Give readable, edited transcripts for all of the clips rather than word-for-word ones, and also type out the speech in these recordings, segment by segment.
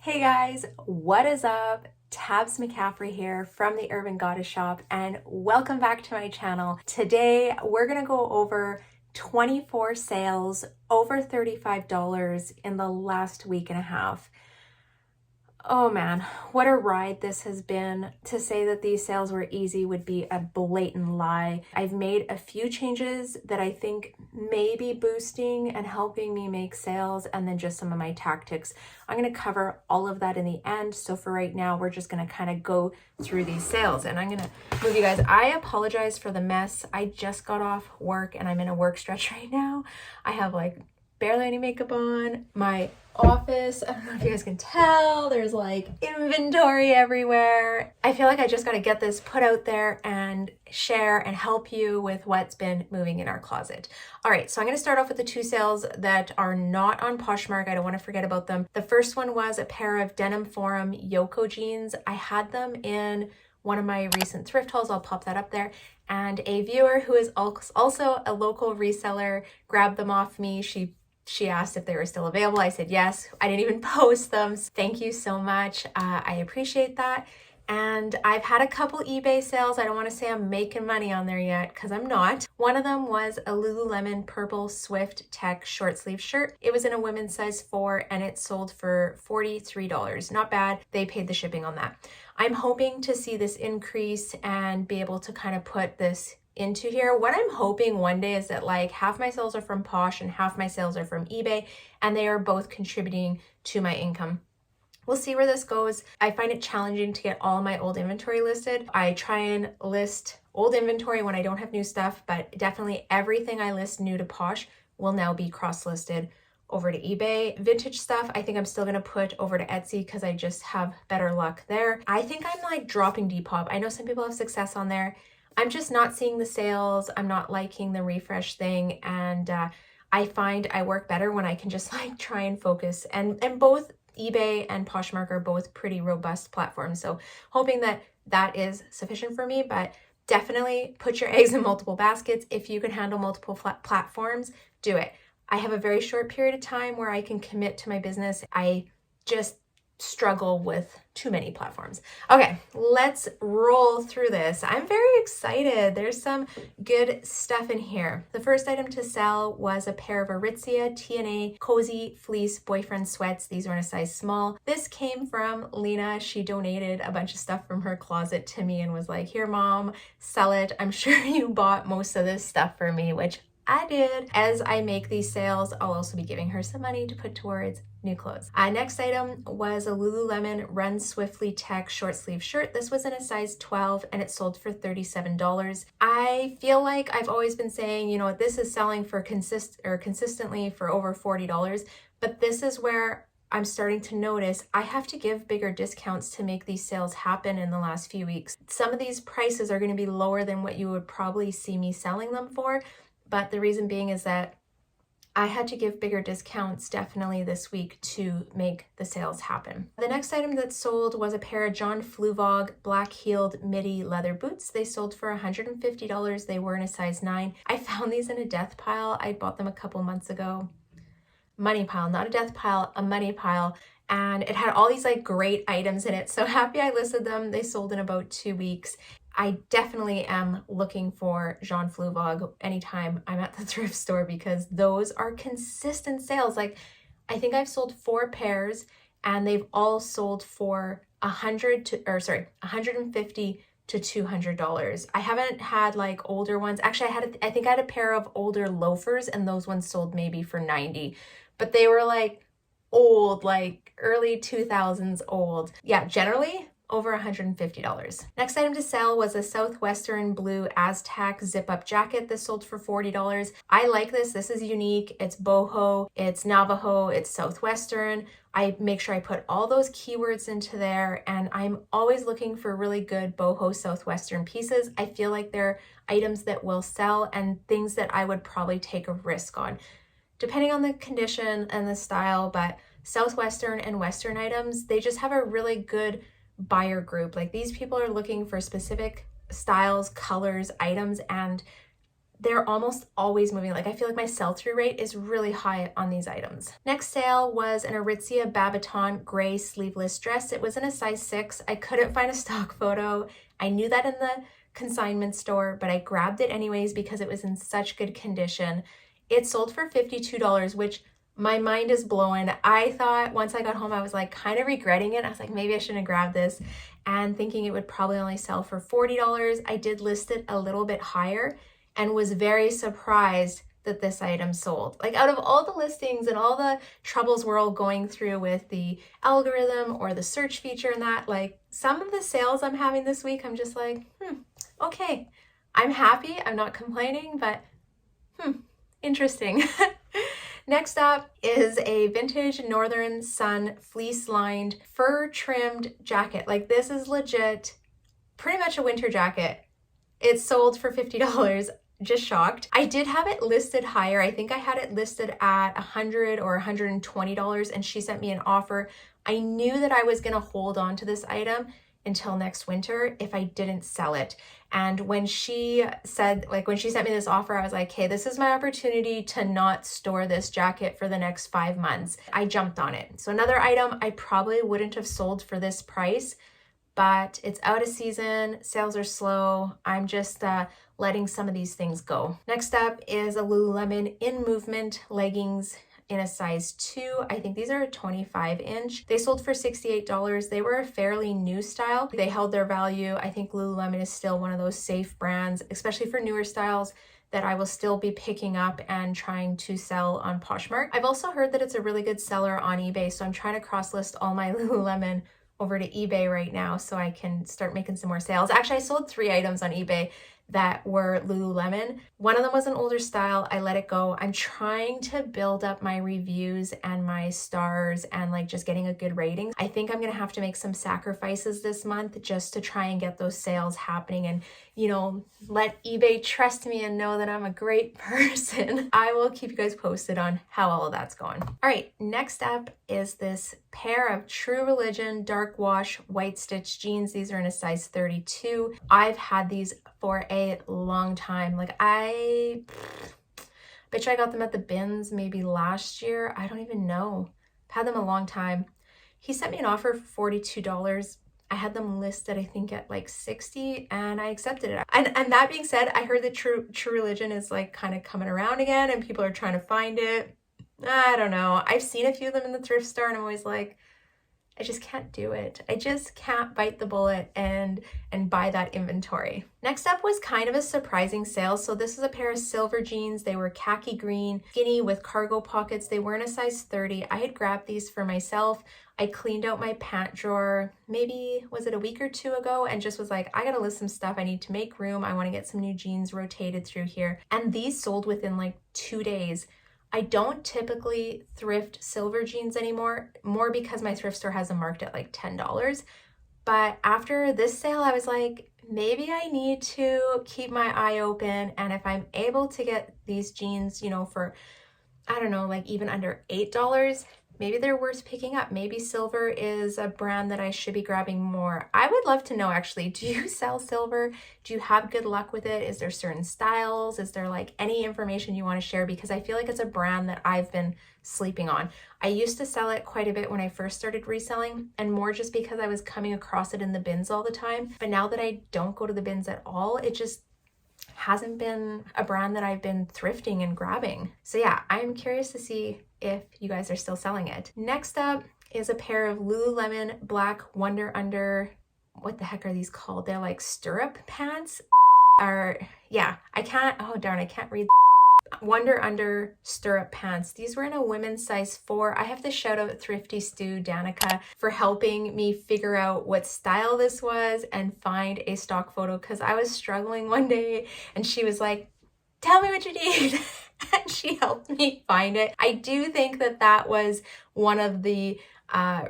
Hey guys, what is up? Tabs McCaffrey here from the Urban Goddess Shop, and welcome back to my channel. Today we're gonna go over 24 sales over $35 in the last week and a half. Oh man, what a ride this has been. To say that these sales were easy would be a blatant lie. I've made a few changes that I think may be boosting and helping me make sales, and then just some of my tactics. I'm going to cover all of that in the end. So for right now, we're just going to kind of go through these sales, and I'm going to move you guys. I apologize for the mess. I just got off work and I'm in a work stretch right now. I have like barely any makeup on. My office, I don't know if you guys can tell, there's like inventory everywhere. I feel like I just got to get this put out there and share and help you with what's been moving in our closet. All right, so I'm going to start off with the two sales that are not on Poshmark. I don't want to forget about them. The first one was a pair of Denim Forum Yoko jeans. I had them in one of my recent thrift hauls. I'll pop that up there. And a viewer who is also a local reseller grabbed them off me. She asked if they were still available. I said yes. I didn't even post them. Thank you so much. I appreciate that. And I've had a couple eBay sales. I don't want to say I'm making money on there yet because I'm not. One of them was a Lululemon purple Swift Tech short sleeve shirt. It was in a women's size 4 and it sold for $43. Not bad. They paid the shipping on that. I'm hoping to see this increase and be able to kind of put this into here. What I'm hoping one day is that like half my sales are from Posh and half my sales are from eBay, and they are both contributing to my income. We'll see where this goes. I find it challenging to get all my old inventory listed. I try and list old inventory when I don't have new stuff, but definitely everything I list new to Posh will now be cross-listed over to eBay. Vintage stuff, I think I'm still gonna put over to Etsy because I just have better luck there. I think I'm like dropping Depop. I know some people have success on there. I'm just not seeing the sales. I'm not liking the refresh thing. And I find I work better when I can just like try and focus. And both eBay and Poshmark are both pretty robust platforms. So hoping that that is sufficient for me, but definitely put your eggs in multiple baskets. If you can handle multiple platforms, do it. I have a very short period of time where I can commit to my business. I just struggle with too many platforms. Okay, let's roll through this. I'm very excited. There's some good stuff in here. The first item to sell was a pair of Aritzia TNA cozy fleece boyfriend sweats. These were in a size small. This came from Lena. She donated a bunch of stuff from her closet to me and was like, here mom, sell it. I'm sure you bought most of this stuff for me, which I did. As I make these sales, I'll also be giving her some money to put towards new clothes. Next item was a Lululemon Run Swiftly Tech short sleeve shirt. This was in a size 12 and it sold for $37. I feel like I've always been saying, you know, this is selling for consistently for over $40, but this is where I'm starting to notice I have to give bigger discounts to make these sales happen in the last few weeks. Some of these prices are going to be lower than what you would probably see me selling them for. But the reason being is that I had to give bigger discounts definitely this week to make the sales happen. The next item that sold was a pair of John Fluvog black-heeled midi leather boots. They sold for $150. They were in a size 9. I found these in a death pile. I bought them a couple months ago. Money pile, not a death pile, a money pile. And it had all these like great items in it. So happy I listed them. They sold in about 2 weeks. I definitely am looking for Jean Fluvog anytime I'm at the thrift store because those are consistent sales. Like I think I've sold 4 pairs and they've all sold for $150 to $200. I haven't had like older ones. Actually, I think I had a pair of older loafers and those ones sold maybe for $90, but they were like old, like early 2000s old. Yeah, generally over $150. Next item to sell was a Southwestern blue Aztec zip-up jacket. This sold for $40. I like this. This is unique. It's boho, it's Navajo, it's Southwestern. I make sure I put all those keywords into there, and I'm always looking for really good boho Southwestern pieces. I feel like they're items that will sell and things that I would probably take a risk on, depending on the condition and the style. But Southwestern and Western items, they just have a really good buyer group. Like these people are looking for specific styles, colors, items, and they're almost always moving. Like I feel like my sell-through rate is really high on these items. Next sale was an Aritzia Babiton gray sleeveless dress. It was in a size 6. I couldn't find a stock photo. I knew that in the consignment store, but I grabbed it anyways because it was in such good condition. It sold for $52, which my mind is blown. I thought once I got home, I was like kind of regretting it. I was like, maybe I shouldn't have grabbed this, and thinking it would probably only sell for $40. I did list it a little bit higher and was very surprised that this item sold. Like out of all the listings and all the troubles we're all going through with the algorithm or the search feature and that, like some of the sales I'm having this week, I'm just like, okay, I'm happy. I'm not complaining, but interesting. Next up is a vintage Northern Sun fleece lined fur trimmed jacket. Like this is legit pretty much a winter jacket. It sold for $50. Just shocked. I did have it listed higher. I think I had it listed at $100 or $120, and she sent me an offer. I knew that I was going to hold on to this item until next winter if I didn't sell it. And when she said, like when she sent me this offer, I was like, hey, this is my opportunity to not store this jacket for the next 5 months. I jumped on it. So another item I probably wouldn't have sold for this price, but it's out of season, sales are slow. I'm just letting some of these things go. Next up is a Lululemon In Movement leggings in a size 2. I think these are a 25-inch. They sold for $68. They were a fairly new style. They held their value. I think Lululemon is still one of those safe brands, especially for newer styles, that I will still be picking up and trying to sell on Poshmark. I've also heard that it's a really good seller on eBay, so I'm trying to cross-list all my Lululemon over to eBay right now so I can start making some more sales. Actually, I sold 3 items on eBay that were Lululemon. One of them was an older style. I let it go. I'm trying to build up my reviews and my stars and like just getting a good rating. I think I'm gonna have to make some sacrifices this month just to try and get those sales happening and, you know, let eBay trust me and know that I'm a great person. I will keep you guys posted on how all of that's going. All right, next up is this pair of True Religion dark wash white stitch jeans. These are in a size 32. I've had these for a long time. Like I bet you I got them at the bins maybe last year. I don't even know. I've had them a long time. He sent me an offer for $42. I had them listed, I think, at like $60, and I accepted it. And that being said, I heard that True Religion is like kind of coming around again and people are trying to find it. I don't know. I've seen a few of them in the thrift store and I'm always like, I just can't do it. I just can't bite the bullet and buy that inventory. Next up was kind of a surprising sale. So this is a pair of silver jeans. They were khaki green, skinny with cargo pockets. They were in a size 30. I had grabbed these for myself. I cleaned out my pant drawer, maybe was it a week or 2 ago, and just was like, I gotta list some stuff. I need to make room. I want to get some new jeans rotated through here. And these sold within like 2 days. I don't typically thrift silver jeans anymore, more because my thrift store has them marked at like $10. But after this sale, I was like, maybe I need to keep my eye open. And if I'm able to get these jeans, you know, for, I don't know, like even under $8, maybe they're worth picking up. Maybe silver is a brand that I should be grabbing more. I would love to know, actually, do you sell silver? Do you have good luck with it? Is there certain styles? Is there like any information you want to share? Because I feel like it's a brand that I've been sleeping on. I used to sell it quite a bit when I first started reselling, and more just because I was coming across it in the bins all the time. But now that I don't go to the bins at all, it just hasn't been a brand that I've been thrifting and grabbing. So yeah, I'm curious to see if you guys are still selling it. Next up is a pair of Lululemon black Wonder Under, what the heck are these called? They're like stirrup pants. Yeah, I can't read. Wonder Under stirrup pants. These were in a women's size 4. I have to shout out Thrifty Stu Danica for helping me figure out what style this was and find a stock photo, because I was struggling one day and she was like, tell me what you need. And she helped me find it. I do think that that was one of the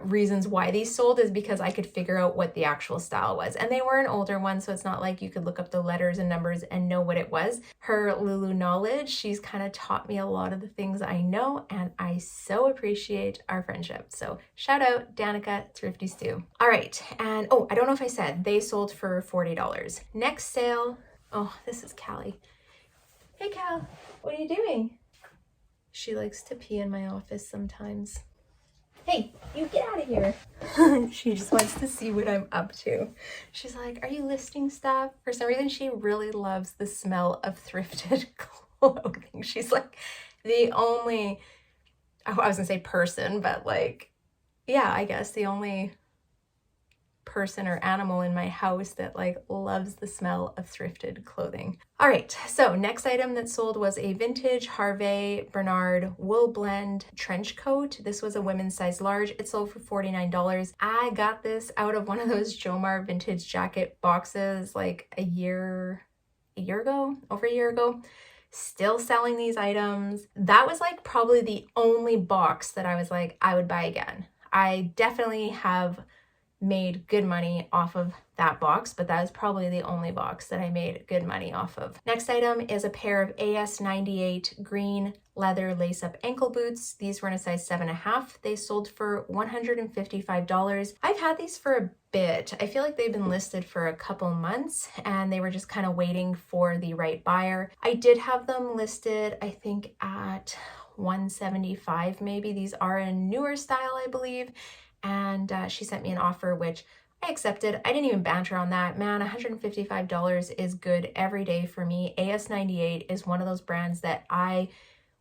reasons why these sold, is because I could figure out what the actual style was. And they were an older one, so it's not like you could look up the letters and numbers and know what it was. Her Lulu knowledge, she's kind of taught me a lot of the things I know, and I so appreciate our friendship. So shout out Danica, Thrifty Stu. All right, and oh, I don't know if I said, they sold for $40. Next sale, oh, this is Callie. Hey Cal, what are you doing? She likes to pee in my office sometimes. Hey, you get out of here. She just wants to see what I'm up to. She's like, are you listing stuff? For some reason, she really loves the smell of thrifted clothing. She's like the only, I was gonna say person, but like, yeah, I guess the only person or animal in my house that like loves the smell of thrifted clothing. All right, so next item that sold was a vintage Harvey Bernard wool blend trench coat. This was a women's size large. It sold for $49. I got this out of one of those Jomar vintage jacket boxes like over a year ago. Still selling these items. That was like probably the only box that I was like, I would buy again. I definitely have made good money off of that box, but that was probably the only box that I made good money off of. Next item is a pair of AS98 green leather lace-up ankle boots. These were in a size 7.5. They sold for $155. I've had these for a bit. I feel like they've been listed for a couple months and they were just kind of waiting for the right buyer. I did have them listed, I think at $175 maybe. These are a newer style, I believe. And she sent me an offer, which I accepted. I didn't even banter on that. Man, $155 is good every day for me. AS98 is one of those brands that I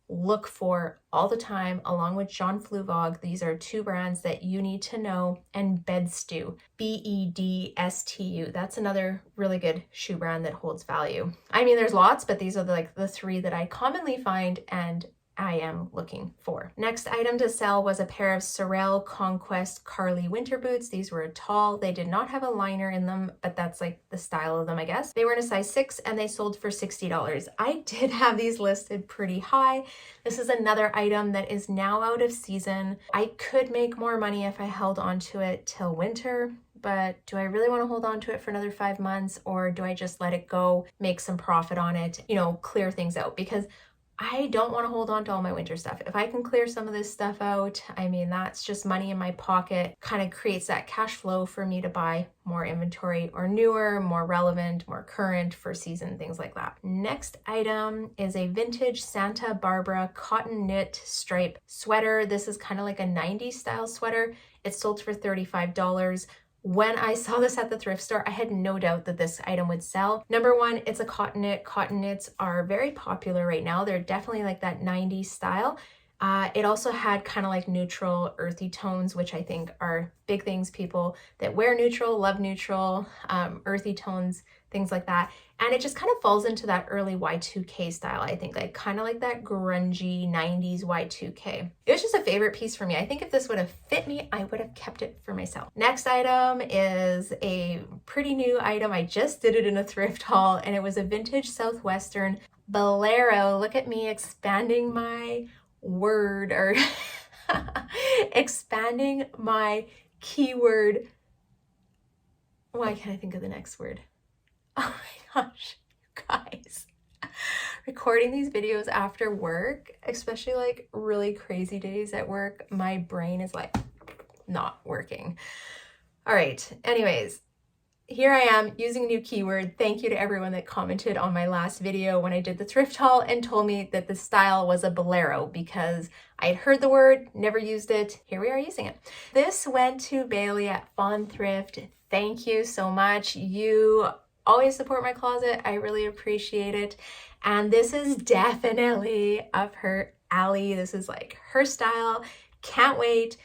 look for all the time, along with Jean Fluvog. These are two brands that you need to know, and Bedstu, Bedstu. That's another really good shoe brand that holds value. I mean, there's lots, but these are the three that I commonly find and I am looking for. Next item to sell was a pair of Sorel Conquest Carly winter boots. These were tall. They did not have a liner in them, but that's like the style of them, I guess. They were in a size 6 and they sold for $60. I did have these listed pretty high. This is another item that is now out of season. I could make more money if I held on to it till winter, but do I really want to hold on to it for another 5 months, or do I just let it go, make some profit on it, clear things out? Because I don't want to hold on to all my winter stuff. If I can clear some of this stuff out, I mean, that's just money in my pocket, kind of creates that cash flow for me to buy more inventory or newer, more relevant, more current for season, things like that. Next item is a vintage Santa Barbara cotton knit stripe sweater. This is kind of like a 90s style sweater. It sold for $35. When I saw this at the thrift store, I had no doubt that this item would sell. Number one, it's a cotton knit. Cotton knits are very popular right now. They're definitely like that 90s style. It also had kind of like neutral, earthy tones, which I think are big things. People that wear neutral, love neutral, earthy tones, things like that. And it just kind of falls into that early Y2K style, I think, like kind of like that grungy 90s Y2K. It was just a favorite piece for me. I think if this would have fit me, I would have kept it for myself. Next item is a pretty new item. I just did it in a thrift haul, and it was a vintage Southwestern Bolero. Look at me expanding my word, or expanding my keyword. Why can't I think of the next word? Oh my gosh, you guys. Recording these videos after work, especially like really crazy days at work, my brain is like not working. All right, anyways, here I am using a new keyword. Thank you to everyone that commented on my last video when I did the thrift haul and told me that the style was a Bolero, because I had heard the word, never used it. Here we are using it. This went to Bailey at Fawn Thrift. Thank you so much. You always support my closet. I really appreciate it. And this is definitely up her alley. This is like her style. Can't wait.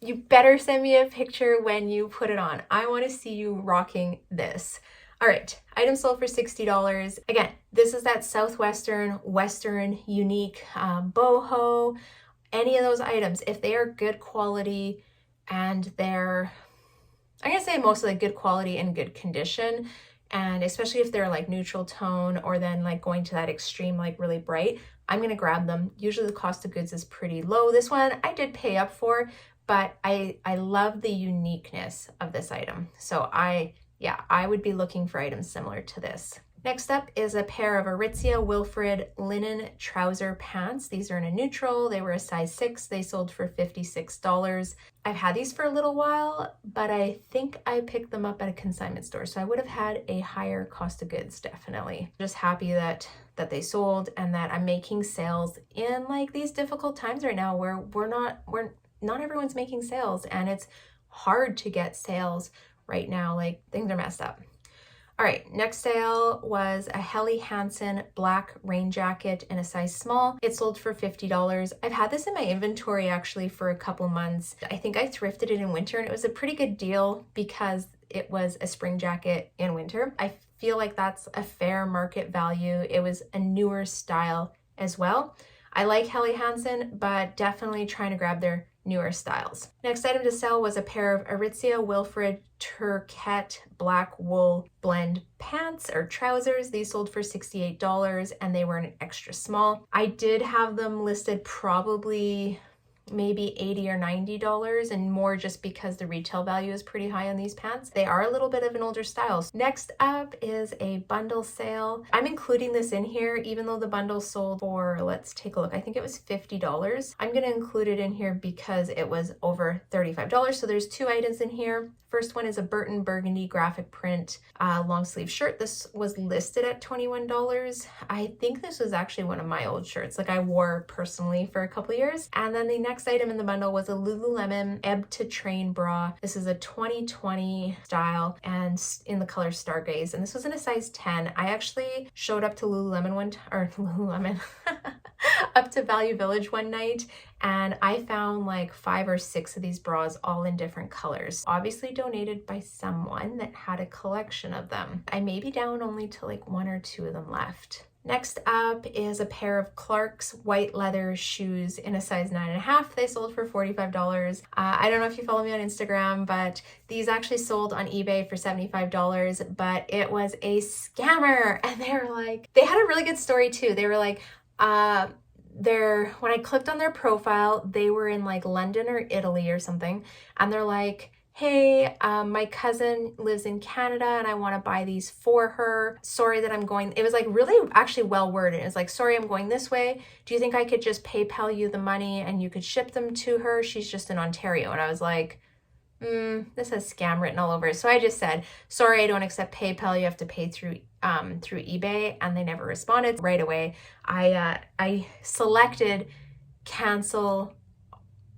You better send me a picture when you put it on. I want to see you rocking this. All right, item sold for $60. Again, this is that Southwestern, Western, unique, boho, any of those items. If they are good quality and they're, I'm gonna say mostly good quality and good condition, and especially if they're like neutral tone or then like going to that extreme, like really bright, I'm gonna grab them. Usually the cost of goods is pretty low. This one I did pay up for, but I love the uniqueness of this item. So I would be looking for items similar to this. Next up is a pair of Aritzia Wilfrid linen trouser pants. These are in a neutral. They were a size 6. They sold for $56. I've had these for a little while, but I think I picked them up at a consignment store, so I would have had a higher cost of goods, definitely. Just happy that they sold and that I'm making sales in like these difficult times right now where not everyone's making sales, and it's hard to get sales right now. Like, things are messed up. All right, next sale was a Helly Hansen black rain jacket in a size small. It sold for $50. I've had this in my inventory actually for a couple months. I think I thrifted it in winter, and it was a pretty good deal because it was a spring jacket in winter. I feel like that's a fair market value. It was a newer style as well. I like Helly Hansen, but definitely trying to grab their newer styles. Next item to sell was a pair of Aritzia Wilfrid Turquette black wool blend pants or trousers. These sold for $68 and they were in an extra small. I did have them listed probably maybe $80 or $90 and more, just because the retail value is pretty high on these pants. They are a little bit of an older style. Next up is a bundle sale. I'm including this in here even though the bundle sold for, let's take a look, I think it was $50. I'm going to include it in here because it was over $35. So there's 2 items in here. First one is a Burton burgundy graphic print long sleeve shirt. This was listed at $21. I think this was actually one of my old shirts, like I wore personally for a couple of years. And then the next item in the bundle was a Lululemon Ebb to Train bra. This is a 2020 style and in the color Stargaze, and this was in a size 10. I actually showed up to up to Value Village one night, and I found like 5 or 6 of these bras all in different colors. Obviously donated by someone that had a collection of them. I may be down only to like 1 or 2 of them left. Next up is a pair of Clark's white leather shoes in a size 9.5. They sold for $45. I don't know if you follow me on Instagram, but these actually sold on eBay for $75, but it was a scammer. And they had a really good story too. They were like, when I clicked on their profile, they were in like London or Italy or something. And they're like, hey, my cousin lives in Canada and I want to buy these for her. Sorry that I'm going. It was like really actually well worded. It's like, sorry, I'm going this way. Do you think I could just PayPal you the money and you could ship them to her? She's just in Ontario. And I was like, this has scam written all over it. So I just said, sorry, I don't accept PayPal. You have to pay through eBay. And they never responded right away. I selected cancel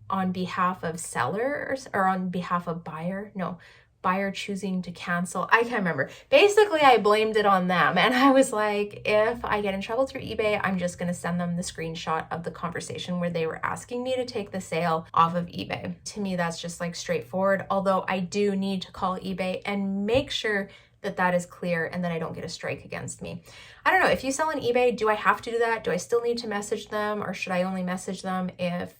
on behalf of seller or on behalf of buyer. No, buyer choosing to cancel. I can't remember. Basically, I blamed it on them. And I was like, if I get in trouble through eBay, I'm just going to send them the screenshot of the conversation where they were asking me to take the sale off of eBay. To me, that's just like straightforward. Although I do need to call eBay and make sure that that is clear and that I don't get a strike against me. I don't know, if you sell on eBay, do I have to do that? Do I still need to message them, or should I only message them if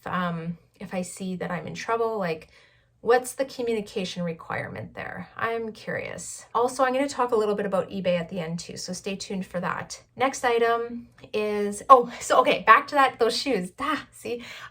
I see that I'm in trouble? Like, what's the communication requirement there? I'm curious. Also, I'm going to talk a little bit about eBay at the end too, so stay tuned for that. Next item is, back to those shoes.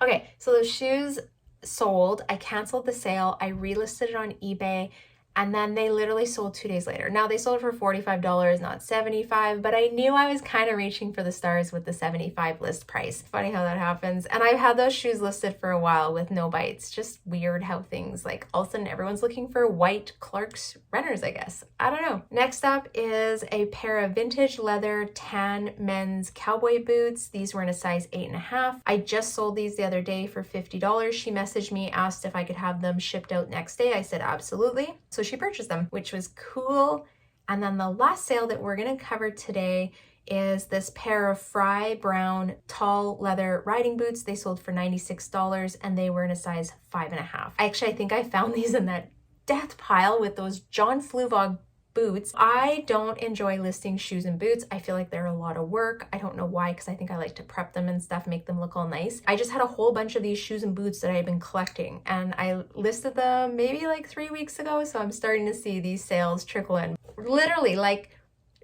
Okay, so those shoes sold. I canceled the sale. I relisted it on eBay. And then they literally sold 2 days later. Now they sold for $45, not $75, but I knew I was kind of reaching for the stars with the $75 list price. Funny how that happens. And I've had those shoes listed for a while with no bites. Just weird how things, like, all of a sudden everyone's looking for white Clark's runners, I guess. I don't know. Next up is a pair of vintage leather tan men's cowboy boots. These were in a size 8.5. I just sold these the other day for $50. She messaged me, asked if I could have them shipped out next day. I said absolutely. So she purchased them, which was cool. And then the last sale that we're going to cover today is this pair of Fry Brown tall leather riding boots. They sold for $96 and they were in a size 5.5. I think I found these in that death pile with those John Fluvog boots. I don't enjoy listing shoes and boots. I feel like they're a lot of work. I don't know why, because I think I like to prep them and stuff, make them look all nice. I just had a whole bunch of these shoes and boots that I've been collecting, and I listed them maybe like 3 weeks ago, so I'm starting to see these sales trickle in. Literally like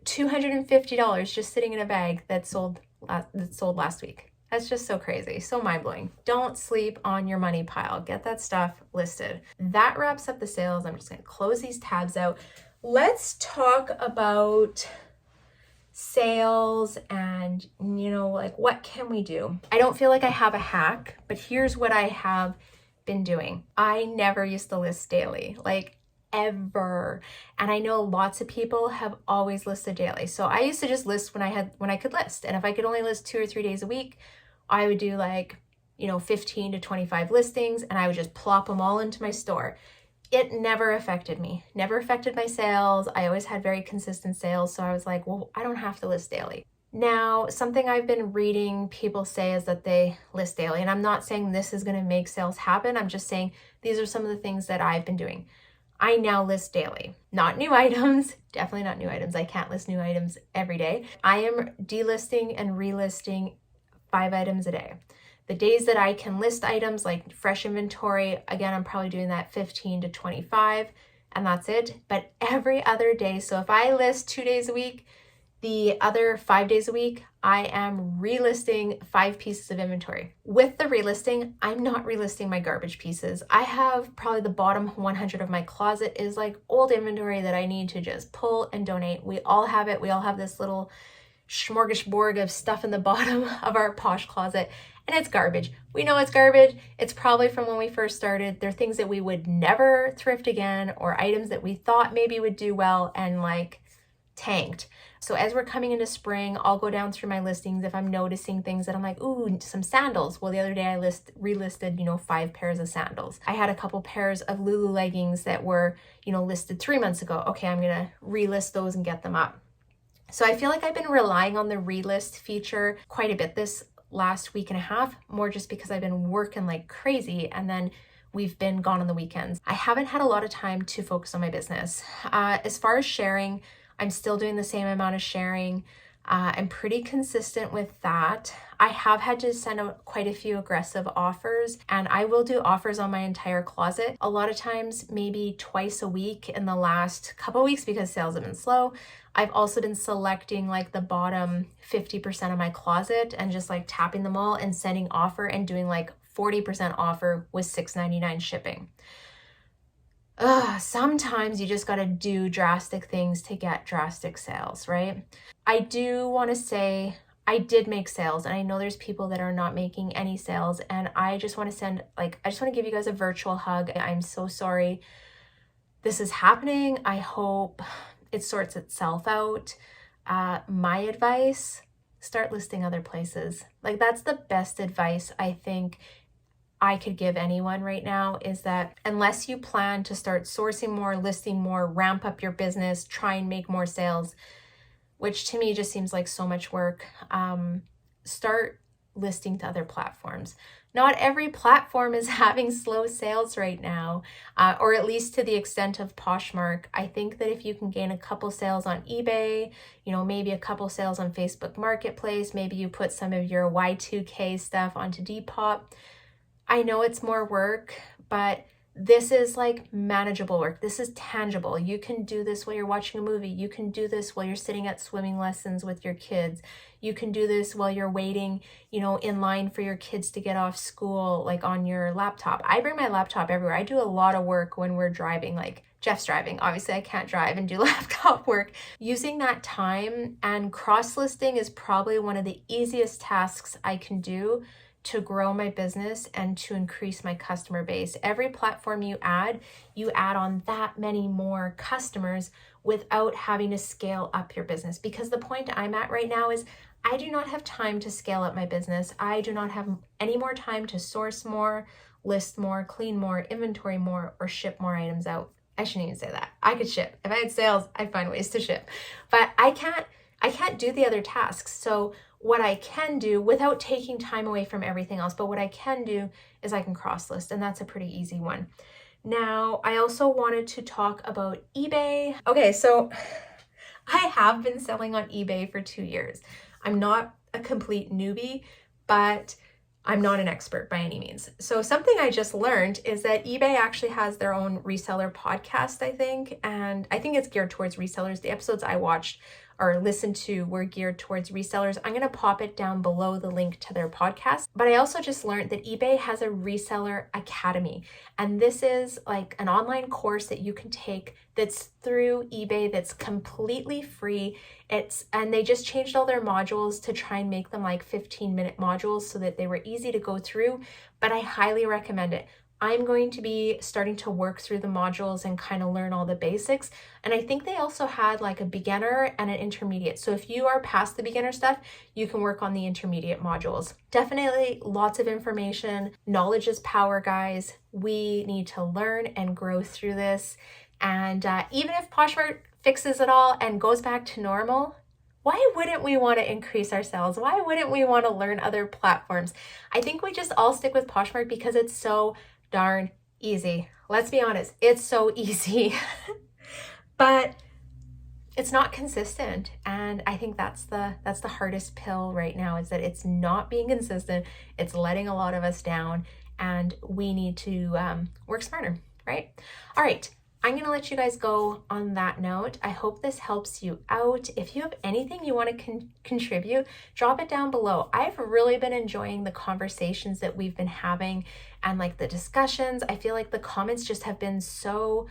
$250 just sitting in a bag that sold last week. That's just so crazy, so mind-blowing. Don't sleep on your money pile. Get that stuff listed. That wraps up the sales. I'm just gonna close these tabs out. Let's talk about sales and, you know, like what can we do? I don't feel like I have a hack, but here's what I have been doing. I never used to list daily, like ever. And I know lots of people have always listed daily. So I used to just list when I could list. And if I could only list 2 or 3 days a week, I would do like, you know, 15 to 25 listings, and I would just plop them all into my store. It never affected me, never affected my sales. I always had very consistent sales. So I was like, well, I don't have to list daily. Now, something I've been reading people say is that they list daily. And I'm not saying this is going to make sales happen. I'm just saying these are some of the things that I've been doing. I now list daily, not new items, definitely not new items. I can't list new items every day. I am delisting and relisting 5 items a day. The days that I can list items like fresh inventory, again, I'm probably doing that 15 to 25, and that's it. But every other day, so if I list 2 days a week, the other 5 days a week, I am relisting 5 pieces of inventory. With the relisting, I'm not relisting my garbage pieces. I have probably the bottom 100 of my closet is like old inventory that I need to just pull and donate. We all have it. We all have this little smorgasbord of stuff in the bottom of our posh closet, and it's garbage. We know it's garbage. It's probably from when we first started. They're things that we would never thrift again, or items that we thought maybe would do well and like tanked. So as we're coming into spring, I'll go down through my listings if I'm noticing things that I'm like, ooh, some sandals. Well, the other day I relisted, you know, 5 pairs of sandals. I had a couple pairs of Lulu leggings that were, you know, listed 3 months ago. Okay, I'm gonna relist those and get them up. So I feel like I've been relying on the relist feature quite a bit this last week and a half, more just because I've been working like crazy, and then we've been gone on the weekends. I haven't had a lot of time to focus on my business. As far as sharing, I'm still doing the same amount of sharing. I'm pretty consistent with that. I have had to send out quite a few aggressive offers, and I will do offers on my entire closet. A lot of times, maybe twice a week in the last couple of weeks because sales have been slow. I've also been selecting like the bottom 50% of my closet and just like tapping them all and sending offer and doing like 40% offer with $6.99 shipping. Sometimes you just got to do drastic things to get drastic sales, right? I do want to say I did make sales, and I know there's people that are not making any sales, and I just want to I just want to give you guys a virtual hug. I'm so sorry this is happening. I hope it sorts itself out. My advice, start listing other places. Like, that's the best advice I think I could give anyone right now, is that unless you plan to start sourcing more, listing more, ramp up your business, try and make more sales, which to me just seems like so much work, start listing to other platforms. Not every platform is having slow sales right now, or at least to the extent of Poshmark. I think that if you can gain a couple sales on eBay, you know, maybe a couple sales on Facebook Marketplace, maybe you put some of your Y2K stuff onto Depop. I know it's more work, but this is like manageable work. This is tangible. You can do this while you're watching a movie. You can do this while you're sitting at swimming lessons with your kids. You can do this while you're waiting, you know, in line for your kids to get off school, like on your laptop. I bring my laptop everywhere. I do a lot of work when we're driving, like Jeff's driving. Obviously, I can't drive and do laptop work. Using that time and cross-listing is probably one of the easiest tasks I can do to grow my business and to increase my customer base. Every platform you add on that many more customers without having to scale up your business. Because the point I'm at right now is I do not have time to scale up my business. I do not have any more time to source more, list more, clean more, inventory more, or ship more items out. I shouldn't even say that. I could ship. If I had sales, I'd find ways to ship. But I can't do the other tasks. So what I can do without taking time away from everything else, but what I can do is I can cross list, and that's a pretty easy one. Now, I also wanted to talk about eBay. Okay, so I have been selling on eBay for 2 years. I'm not a complete newbie, but I'm not an expert by any means. So something I just learned is that eBay actually has their own reseller podcast, I think, and I think it's geared towards resellers. The episodes I watched or listen to were geared towards resellers, I'm going to pop it down below, the link to their podcast. But I also just learned that eBay has a reseller academy, and this is like an online course that you can take that's through eBay, that's completely free. And they just changed all their modules to try and make them like 15-minute modules so that they were easy to go through, but I highly recommend it. I'm going to be starting to work through the modules and kind of learn all the basics. And I think they also had like a beginner and an intermediate. So if you are past the beginner stuff, you can work on the intermediate modules. Definitely lots of information. Knowledge is power, guys. We need to learn and grow through this. And even if Poshmark fixes it all and goes back to normal, why wouldn't we want to increase our sales? Why wouldn't we want to learn other platforms? I think we just all stick with Poshmark because it's so darn easy. Let's be honest, it's so easy, but it's not consistent. And I think that's the hardest pill right now, is that it's not being consistent. It's letting a lot of us down, and we need to work smarter, right? All right. I'm going to let you guys go on that note. I hope this helps you out. If you have anything you want to contribute, drop it down below. I've really been enjoying the conversations that we've been having and like the discussions. I feel like the comments just have been so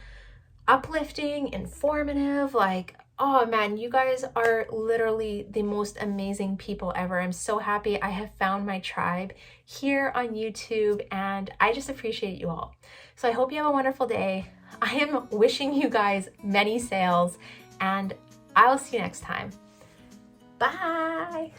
uplifting, informative, like, oh man, you guys are literally the most amazing people ever. I'm so happy I have found my tribe here on YouTube, and I just appreciate you all. So I hope you have a wonderful day. I am wishing you guys many sales, and I'll see you next time. Bye.